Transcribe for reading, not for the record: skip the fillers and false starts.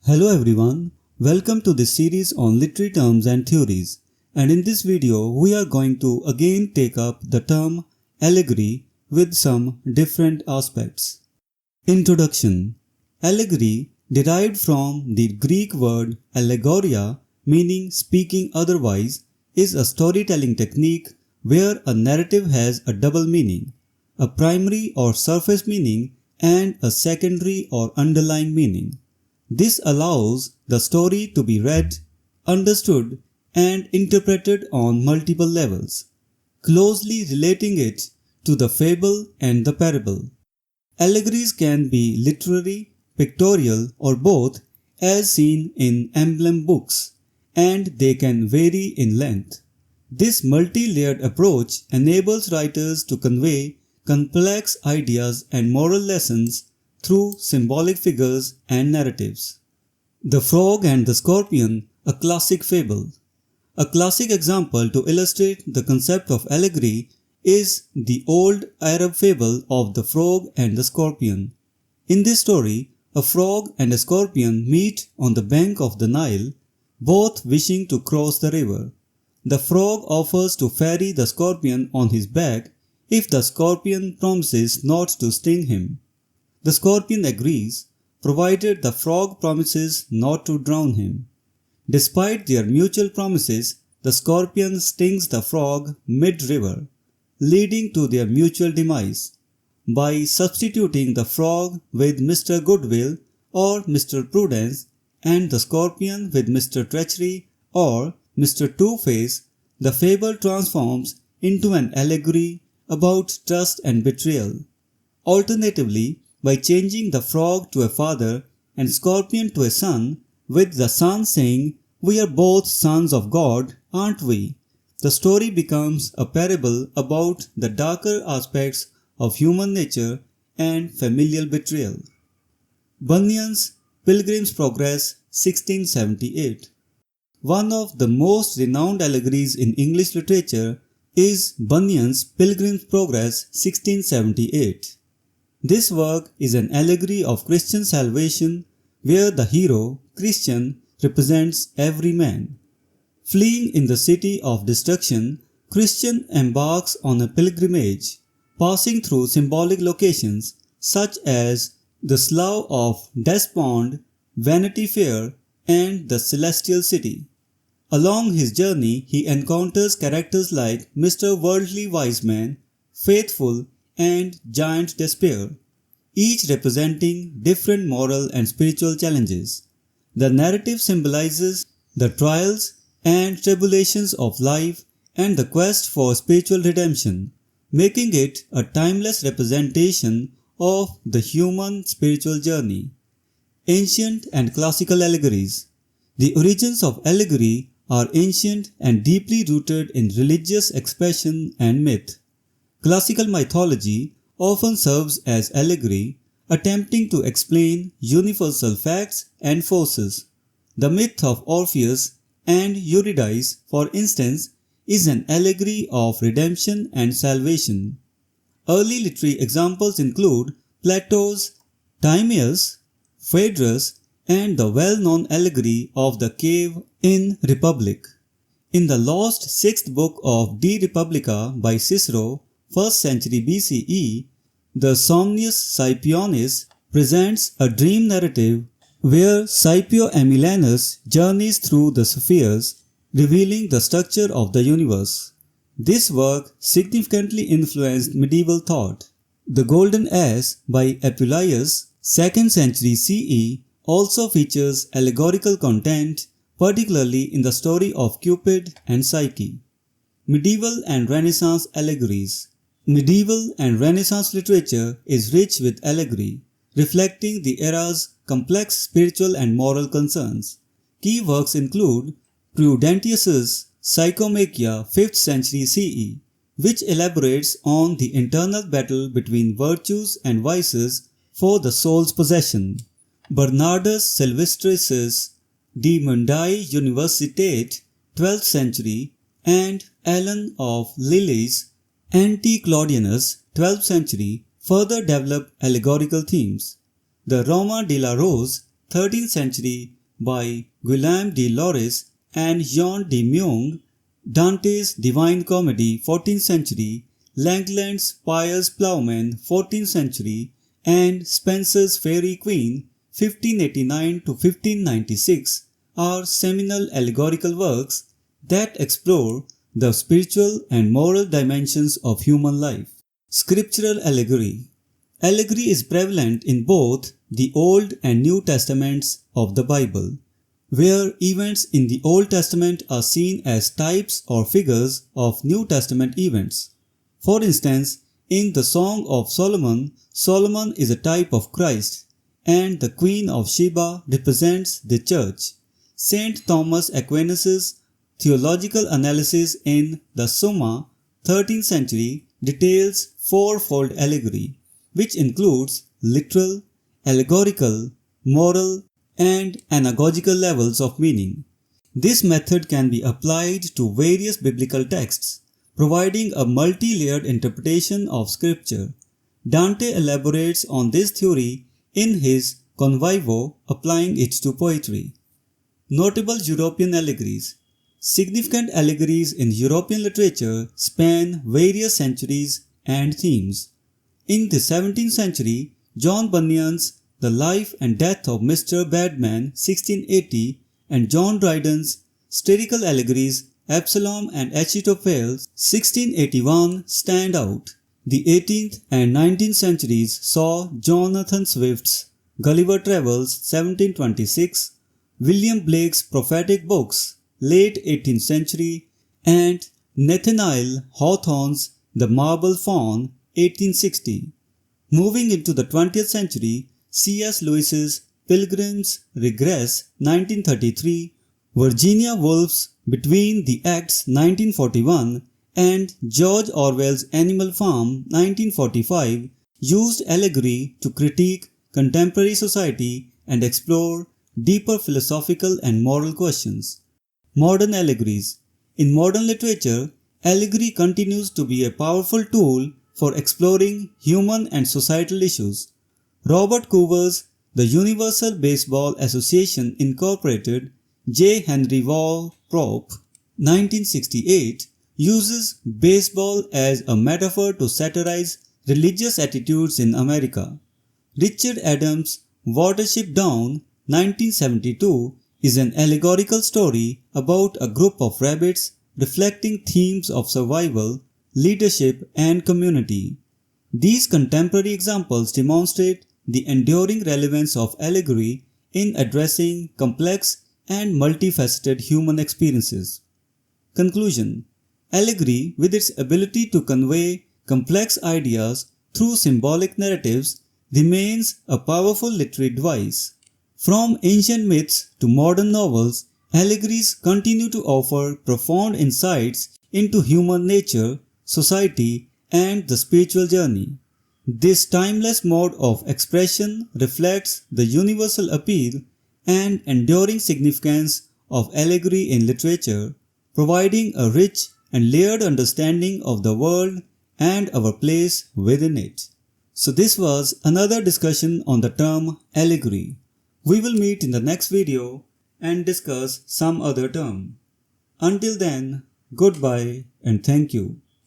Hello everyone, welcome to this series on literary terms and theories, and in this video we are going to again take up the term allegory with some different aspects. Introduction. Allegory, derived from the Greek word allegoria meaning speaking otherwise, is a storytelling technique where a narrative has a double meaning, a primary or surface meaning and a secondary or underlying meaning. This allows the story to be read, understood, and interpreted on multiple levels, closely relating it to the fable and the parable. Allegories can be literary, pictorial, or both, as seen in emblem books, and they can vary in length. This multi-layered approach enables writers to convey complex ideas and moral lessons through symbolic figures and narratives. The Frog and the Scorpion, a classic fable. A classic example to illustrate the concept of allegory is the old Arab fable of the frog and the scorpion. In this story, a frog and a scorpion meet on the bank of the Nile, both wishing to cross the river. The frog offers to ferry the scorpion on his back if the scorpion promises not to sting him. The scorpion agrees, provided the frog promises not to drown him. Despite their mutual promises, the scorpion stings the frog mid-river, leading to their mutual demise. By substituting the frog with Mr. Goodwill or Mr. Prudence and the scorpion with Mr. Treachery or Mr. Two-Face, the fable transforms into an allegory about trust and betrayal. Alternatively, by changing the frog to a father and scorpion to a son, with the son saying, "We are both sons of God, aren't we?" the story becomes a parable about the darker aspects of human nature and familial betrayal. Bunyan's Pilgrim's Progress 1678. One of the most renowned allegories in English literature is Bunyan's Pilgrim's Progress 1678. This work is an allegory of Christian salvation where the hero, Christian, represents every man. Fleeing in the city of destruction, Christian embarks on a pilgrimage, passing through symbolic locations such as the Slough of Despond, Vanity Fair, and the Celestial City. Along his journey, he encounters characters like Mr. Worldly Wise Man, Faithful, and Giant Despair, each representing different moral and spiritual challenges. The narrative symbolizes the trials and tribulations of life and the quest for spiritual redemption, making it a timeless representation of the human spiritual journey. Ancient and classical allegories. The origins of allegory are ancient and deeply rooted in religious expression and myth. Classical mythology often serves as allegory, attempting to explain universal facts and forces. The myth of Orpheus and Eurydice, for instance, is an allegory of redemption and salvation. Early literary examples include Plato's Timaeus, Phaedrus, and the well-known allegory of the cave in Republic. In the lost 6th book of De Republica by Cicero, 1st century BCE, the Somnius Scipionis presents a dream narrative where Scipio Aemilianus journeys through the spheres, revealing the structure of the universe. This work significantly influenced medieval thought. The Golden Ass by Apuleius, 2nd century CE, also features allegorical content, particularly in the story of Cupid and Psyche. Medieval and Renaissance allegories. Medieval and Renaissance literature is rich with allegory, reflecting the era's complex spiritual and moral concerns. Key works include Prudentius's Psychomachia 5th century CE, which elaborates on the internal battle between virtues and vices for the soul's possession. Bernardus Silvestris's De Mundi Universitate 12th century and Alan of Lilly's Anti-Claudianus 12th century further developed allegorical themes. The Roma de la Rose 13th century by Guillaume de Loris and Jean de Meung, Dante's Divine Comedy 14th century, Langland's Pious Plowman 14th century, and Spenser's Faerie Queene 1589 to 1596 are seminal allegorical works that explore the spiritual and moral dimensions of human life. Scriptural allegory. Allegory is prevalent in both the Old and New Testaments of the Bible, where events in the Old Testament are seen as types or figures of New Testament events. For instance, in the Song of Solomon, Solomon is a type of Christ, and the Queen of Sheba represents the Church. Saint Thomas Aquinas' theological analysis in the Summa, 13th century, details fourfold allegory, which includes literal, allegorical, moral, and anagogical levels of meaning. This method can be applied to various biblical texts, providing a multi-layered interpretation of scripture. Dante elaborates on this theory in his Convivo, applying it to poetry. Notable European allegories. Significant allegories in European literature span various centuries and themes. In the 17th century, John Bunyan's The Life and Death of Mr. Badman 1680 and John Dryden's satirical allegories Absalom and Achitophel 1681 stand out. The 18th and 19th centuries saw Jonathan Swift's Gulliver Travels 1726, William Blake's prophetic books late 18th century, and Nathaniel Hawthorne's The Marble Faun 1860. Moving into the 20th century, C.S. Lewis's Pilgrim's Regress 1933, Virginia Woolf's Between the Acts 1941, and George Orwell's Animal Farm 1945 used allegory to critique contemporary society and explore deeper philosophical and moral questions. Modern allegories. In modern literature, allegory continues to be a powerful tool for exploring human and societal issues. Robert Coover's The Universal Baseball Association Incorporated, J. Henry Waugh Prop, 1968, uses baseball as a metaphor to satirize religious attitudes in America. Richard Adams' Watership Down, 1972, is an allegorical story about a group of rabbits reflecting themes of survival, leadership, and community. These contemporary examples demonstrate the enduring relevance of allegory in addressing complex and multifaceted human experiences. Conclusion. Allegory, with its ability to convey complex ideas through symbolic narratives, remains a powerful literary device. From ancient myths to modern novels, allegories continue to offer profound insights into human nature, society, and the spiritual journey. This timeless mode of expression reflects the universal appeal and enduring significance of allegory in literature, providing a rich and layered understanding of the world and our place within it. So this was another discussion on the term allegory. We will meet in the next video and discuss some other term. Until then, goodbye and thank you.